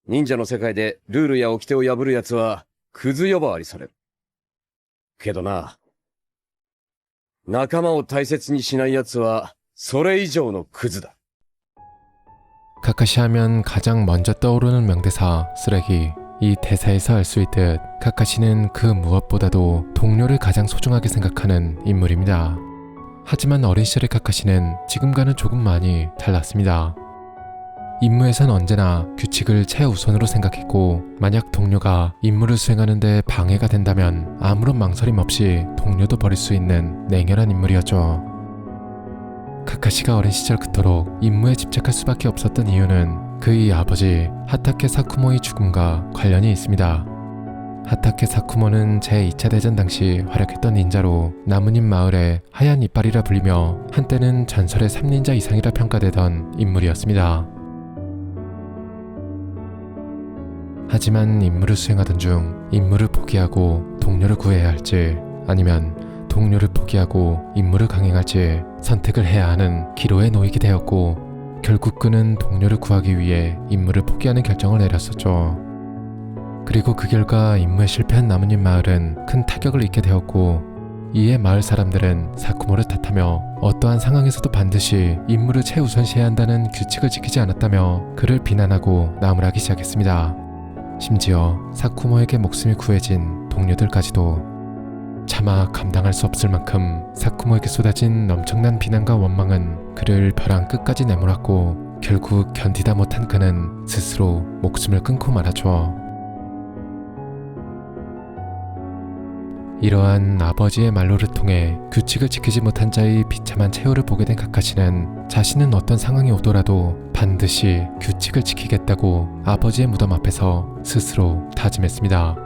忍者の世界でルールや掟を破る奴は、クズ呼ばわりされる。けどな、仲間を大切にしない奴は、それ以上のクズだ。 카카시 하면 가장 먼저 떠오르는 명대사 쓰레기. 이 대사에서 알 수 있듯 카카시는 그 무엇보다도 동료를 가장 소중하게 생각하는 인물입니다. 하지만 어린 시절의 카카시는 지금과는 조금 많이 달랐습니다. 임무에선 언제나 규칙을 최우선으로 생각했고, 만약 동료가 임무를 수행하는데 방해가 된다면 아무런 망설임 없이 동료도 버릴 수 있는 냉혈한 인물이었죠. 카카시가 어린 시절 그토록 임무에 집착할 수밖에 없었던 이유는 그의 아버지 하타케 사쿠모의 죽음과 관련이 있습니다. 하타케 사쿠모는 제2차 대전 당시 활약했던 닌자로 나무님 마을의 하얀 이빨이라 불리며 한때는 전설의 3닌자 이상이라 평가되던 인물이었습니다. 하지만 임무를 수행하던 중 임무를 포기하고 동료를 구해야 할지, 아니면 동료를 포기하고 임무를 강행할지 선택을 해야 하는 기로에 놓이게 되었고, 결국 그는 동료를 구하기 위해 임무를 포기하는 결정을 내렸었죠. 그리고 그 결과 임무에 실패한 나무님 마을은 큰 타격을 입게 되었고, 이에 마을 사람들은 사쿠모를 탓하며 어떠한 상황에서도 반드시 임무를 최우선시해야 한다는 규칙을 지키지 않았다며 그를 비난하고 나무라기 시작했습니다. 심지어 사쿠모에게 목숨이 구해진 동료들까지도. 차마 감당할 수 없을 만큼 사쿠모에게 쏟아진 엄청난 비난과 원망은 그를 벼랑 끝까지 내몰았고, 결국 견디다 못한 그는 스스로 목숨을 끊고 말았죠. 이러한 아버지의 말로를 통해 규칙을 지키지 못한 자의 비참한 최후를 보게 된 카카시는 자신은 어떤 상황이 오더라도 반드시 규칙을 지키겠다고 아버지의 무덤 앞에서 스스로 다짐했습니다.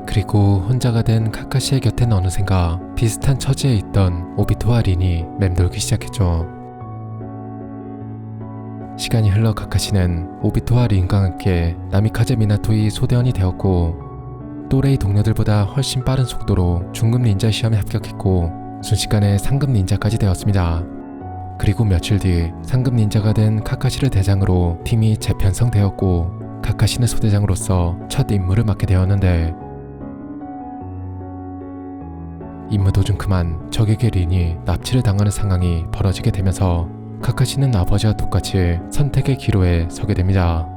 그리고 혼자가 된 카카시의 곁엔 어느샌가 비슷한 처지에 있던 오비토와 린이 맴돌기 시작했죠. 시간이 흘러 카카시는 오비토와 린과 함께 나미카제 미나토의 소대원이 되었고, 또래의 동료들보다 훨씬 빠른 속도로 중급 닌자 시험에 합격했고 순식간에 상급 닌자까지 되었습니다. 그리고 며칠 뒤 상급 닌자가 된 카카시를 대장으로 팀이 재편성되었고, 카카시는 소대장으로서 첫 임무를 맡게 되었는데, 임무 도중 그만 적에게 린이 납치를 당하는 상황이 벌어지게 되면서 카카시는 아버지와 똑같이 선택의 기로에 서게 됩니다.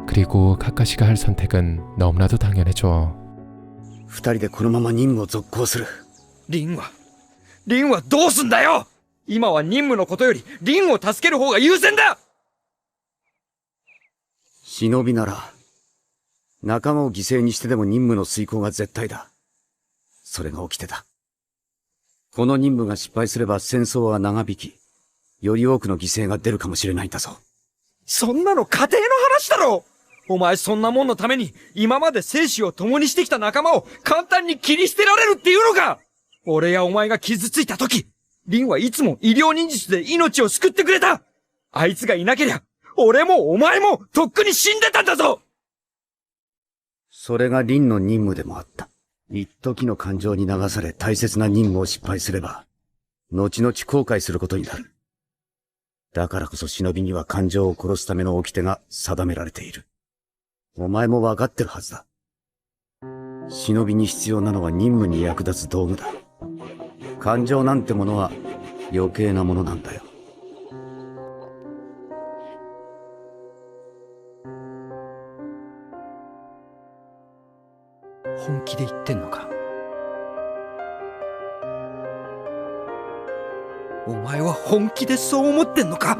그리고 카카시가 할 선택은 너무나도 당연했죠. 二人でこのまま任務を続行する。リンはどうすんだよ。今は任務のことよりリンを助ける方が優先だ。忍びなら、仲間を犠牲にしてでも任務の遂行が絶対だ。それが起きてた。この任務が失敗すれば戦争は長引き、より多くの犠牲が出るかもしれないんだぞ。そんなの家庭の話だろ。お前そんなもんのために今まで生死を共にしてきた仲間を簡単に切り捨てられるっていうのか。俺やお前が傷ついた時、リンはいつも医療忍術で命を救ってくれた。あいつがいなけりゃ、俺もお前もとっくに死んでたんだぞ。それがリンの任務でもあった。一時の感情に流され大切な任務を失敗すれば、後々後悔することになる。だからこそ忍びには感情を殺すための掟が定められている。お前もわかってるはずだ。忍びに必要なのは任務に役立つ道具だ。感情なんてものは余計なものなんだよ。本気で言ってんのか。お前は本気でそう思ってんのか。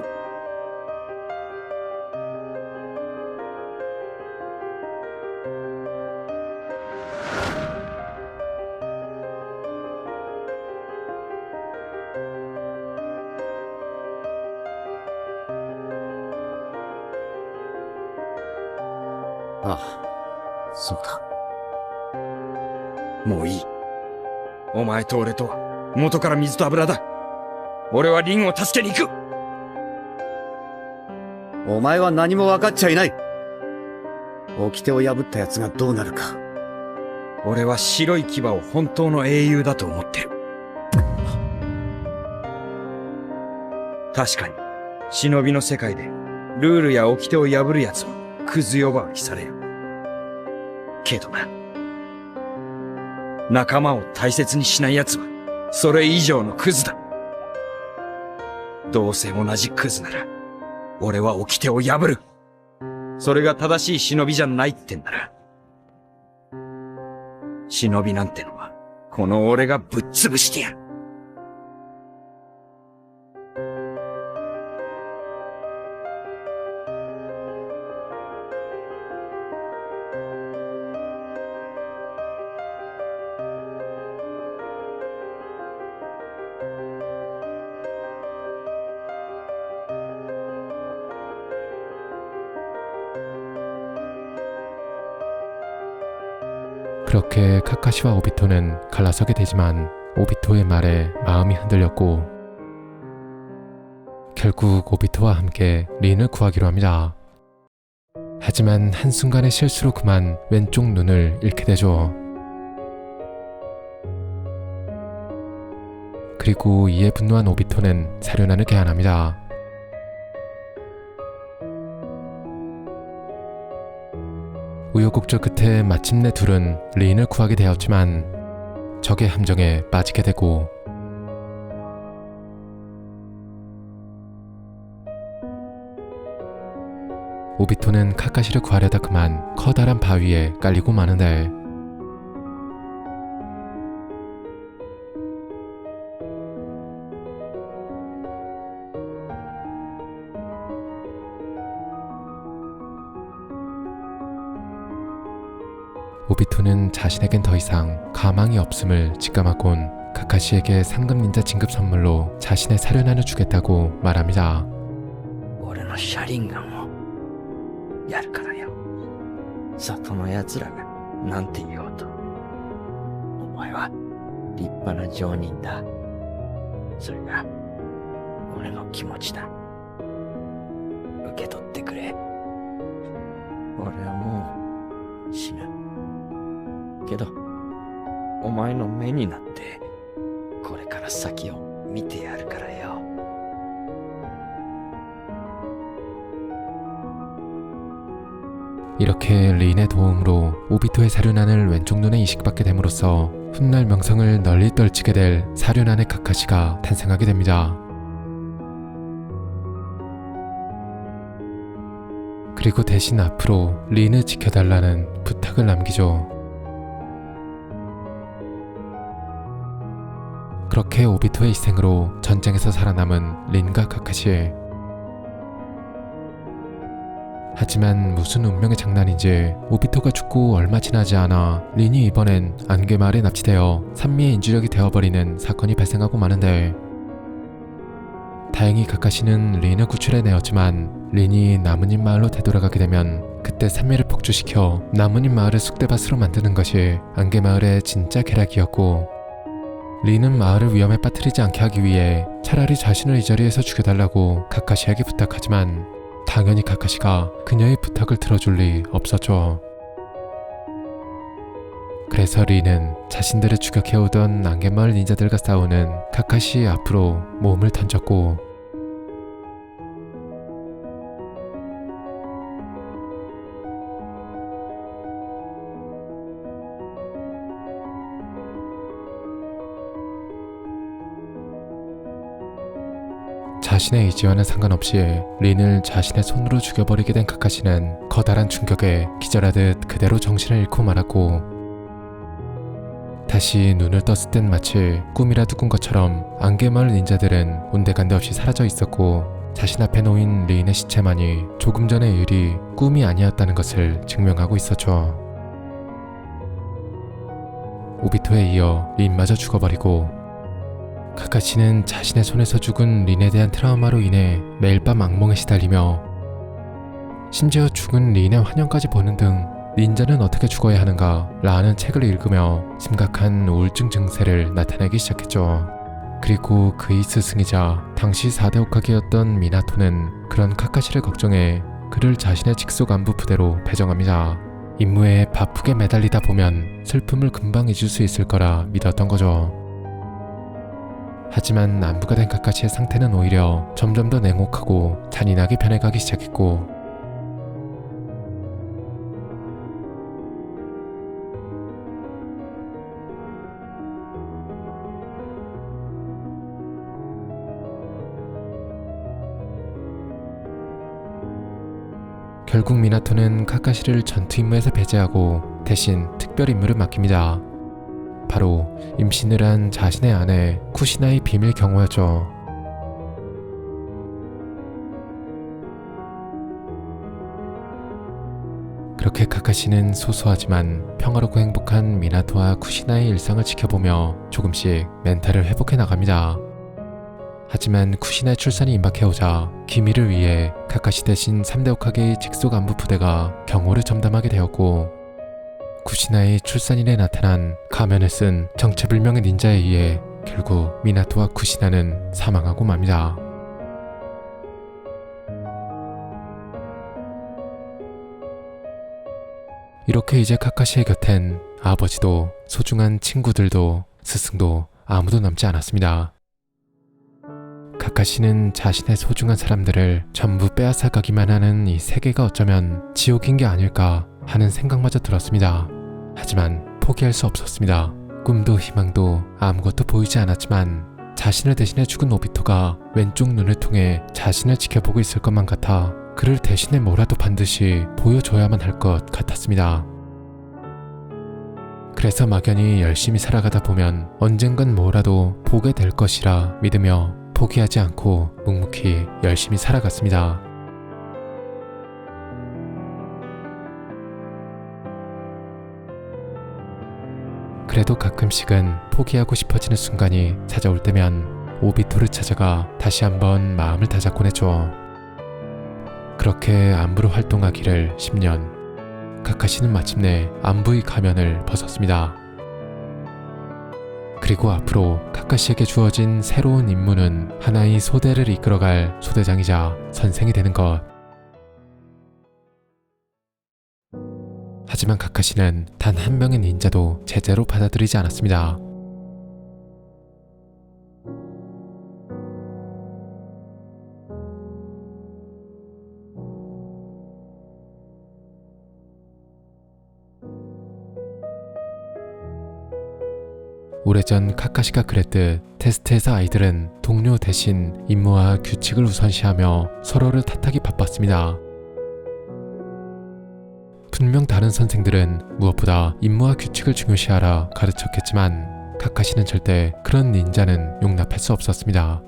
ああ、そうだ。もういい。お前と俺とは元から水と油だ。俺はリンを助けに行く。お前は何も分かっちゃいない。掟を破った奴がどうなるか。俺は白い牙を本当の英雄だと思ってる。確かに忍びの世界で、ルールや掟を破る奴は、クズ呼ばわりされる。けどな。仲間を大切にしない奴は、それ以上のクズだ。どうせ同じクズなら、俺は掟を破る。それが正しい忍びじゃないってんなら。忍びなんてのは、この俺がぶっ潰してやる。그렇게 카카시와 오비토는 갈라서게 되지만 오비토의 말에 마음이 흔들렸고 결국 오비토와 함께 린을 구하기로 합니다. 하지만 한순간의 실수로 그만 왼쪽 눈을 잃게 되죠. 그리고 이에 분노한 오비토는 사륜안을 개안합니다. 우여곡절 끝에 마침내 둘은 린을 구하게 되었지만 적의 함정에 빠지게 되고 오비토는 카카시를 구하려다 그만 커다란 바위에 깔리고 마는데 오비토는 자신에겐 더 이상 가망이 없음을 직감하곤 카카시에게 상급 닌자 진급 선물로 자신의 사륜안을 주겠다고 말합니다. 俺の車輪ガンをやるからよ。里の奴らがなんて言おうと。お前は立派な上人だ。それが俺の気持ちだ。受け取ってくれ。俺はもう死ぬ。けど、お前の目になって、これから先を見てやるからよ。 이렇게 린의 도움으로 오비토의 사륜안을 왼쪽 눈에 이식받게 됨으로써 훗날 명성을 널리 떨치게 될 사륜안의 카카시가 탄생하게 됩니다. 그리고 대신 앞으로 린을 지켜달라는 부탁을 남기죠. 그렇게 오비토의 희생으로 전쟁에서 살아남은 린과 카카시. 하지만 무슨 운명의 장난인지 오비토가 죽고 얼마 지나지 않아 린이 이번엔 안개마을에 납치되어 산미의 인주력이 되어버리는 사건이 발생하고 마는데 다행히 카카시는 린을 구출해내었지만 린이 나뭇잎 마을로 되돌아가게 되면 그때 산미를 폭주시켜 나뭇잎 마을을 쑥대밭으로 만드는 것이 안개마을의 진짜 계략이었고 린은 마을을 위험에 빠뜨리지 않게 하기 위해 차라리 자신을 이 자리에서 죽여달라고 카카시에게 부탁하지만 당연히 카카시가 그녀의 부탁을 들어줄 리 없었죠. 그래서 린은 자신들을 추격해오던 안개마을 닌자들과 싸우는 카카시 앞으로 몸을 던졌고 자신의 의지와는 상관없이 린을 자신의 손으로 죽여버리게 된 카카시는 커다란 충격에 기절하듯 그대로 정신을 잃고 말았고 다시 눈을 떴을 땐 마치 꿈이라도 꾼 것처럼 안개마을 닌자들은 온데간데 없이 사라져 있었고 자신 앞에 놓인 린의 시체만이 조금 전의 일이 꿈이 아니었다는 것을 증명하고 있었죠. 오비토에 이어 린마저 죽어버리고 카카시는 자신의 손에서 죽은 린에 대한 트라우마로 인해 매일 밤 악몽에 시달리며 심지어 죽은 린의 환영까지 보는 등 닌자는 어떻게 죽어야 하는가 라는 책을 읽으며 심각한 우울증 증세를 나타내기 시작했죠. 그리고 그의 스승이자 당시 4대 호카게였던 미나토는 그런 카카시를 걱정해 그를 자신의 직속 안부 부대로 배정합니다. 임무에 바쁘게 매달리다 보면 슬픔을 금방 잊을 수 있을 거라 믿었던 거죠. 하지만 안부가 된 카카시의 상태는 오히려 점점 더 냉혹하고 잔인하게 변해가기 시작했고, 결국 미나토는 카카시를 전투 임무에서 배제하고 대신 특별 임무를 맡깁니다. 바로 임신을 한 자신의 아내 쿠시나의 비밀 경호였죠. 그렇게 카카시는 소소하지만 평화롭고 행복한 미나토와 쿠시나의 일상을 지켜보며 조금씩 멘탈을 회복해 나갑니다. 하지만 쿠시나의 출산이 임박해오자 기밀을 위해 카카시 대신 3대 오카게의 직속 안부 부대가 경호를 전담하게 되었고, 쿠시나의 출산일에 나타난 가면을 쓴 정체불명의 닌자에 의해 결국 미나토와 쿠시나는 사망하고 맙니다. 이렇게 이제 카카시의 곁엔 아버지도 소중한 친구들도 스승도 아무도 남지 않았습니다. 카카시는 자신의 소중한 사람들을 전부 빼앗아가기만 하는 이 세계가 어쩌면 지옥인 게 아닐까 하는 생각마저 들었습니다. 하지만 포기할 수 없었습니다. 꿈도 희망도 아무것도 보이지 않았지만 자신을 대신해 죽은 오비토가 왼쪽 눈을 통해 자신을 지켜보고 있을 것만 같아 그를 대신해 뭐라도 반드시 보여줘야만 할 것 같았습니다. 그래서 막연히 열심히 살아가다 보면 언젠간 뭐라도 보게 될 것이라 믿으며 포기하지 않고 묵묵히 열심히 살아갔습니다. 그래도 가끔씩은 포기하고 싶어지는 순간이 찾아올 때면 오비토를 찾아가 다시 한번 마음을 다잡곤 했죠. 그렇게 안부로 활동하기를 10년, 카카시는 마침내 안부의 가면을 벗었습니다. 그리고 앞으로 카카시에게 주어진 새로운 임무는 하나의 소대를 이끌어갈 소대장이자 선생이 되는 것. 하지만 카카시는 단 한 명의 닌자도 제대로 받아들이지 않았습니다. 오래전 카카시가 그랬듯 테스트에서 아이들은 동료 대신 임무와 규칙을 우선시하며 서로를 탓하기 바빴습니다. 분명 다른 선생들은 무엇보다 임무와 규칙을 중요시하라 가르쳤겠지만 카카시는 절대 그런 닌자는 용납할 수 없었습니다.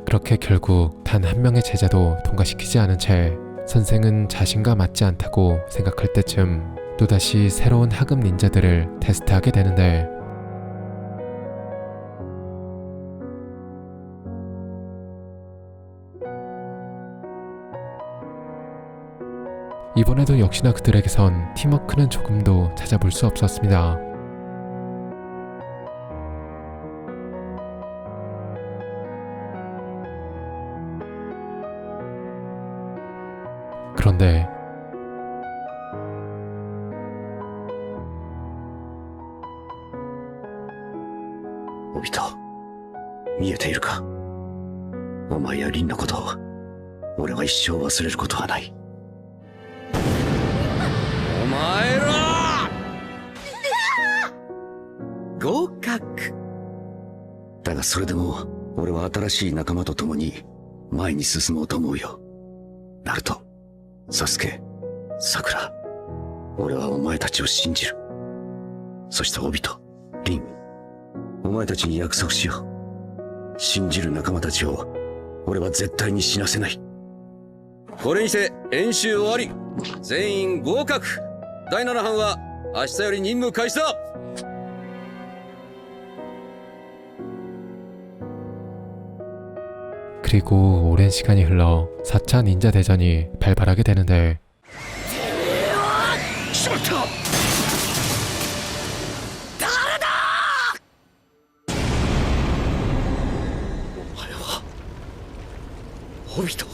그렇게 결국 단 한 명의 제자도 통과시키지 않은 채 선생은 자신과 맞지 않다고 생각할 때쯤 또다시 새로운 하급 닌자들을 테스트하게 되는데, 이번에도 역시나 그들에게선 팀워크는 조금도 찾아볼 수 없었습니다. 그런데 오비토, 見えているか。お前やリンのことを俺は一生忘れることはない。お前ら合格だがそれでも俺は新しい仲間と共に前に進もうと思うよ。ナルト、サスケ、サクラ、俺はお前たちを信じる。そしてオビト、リン、お前たちに約束しよう。信じる仲間たちを俺は絶対に死なせない。これにて演習終わり。全員合格。第7班は明日より任務開始だ。 그리고 오랜 시간이 흘러 4차 닌자 대전이 발발하게 되는데, 오비토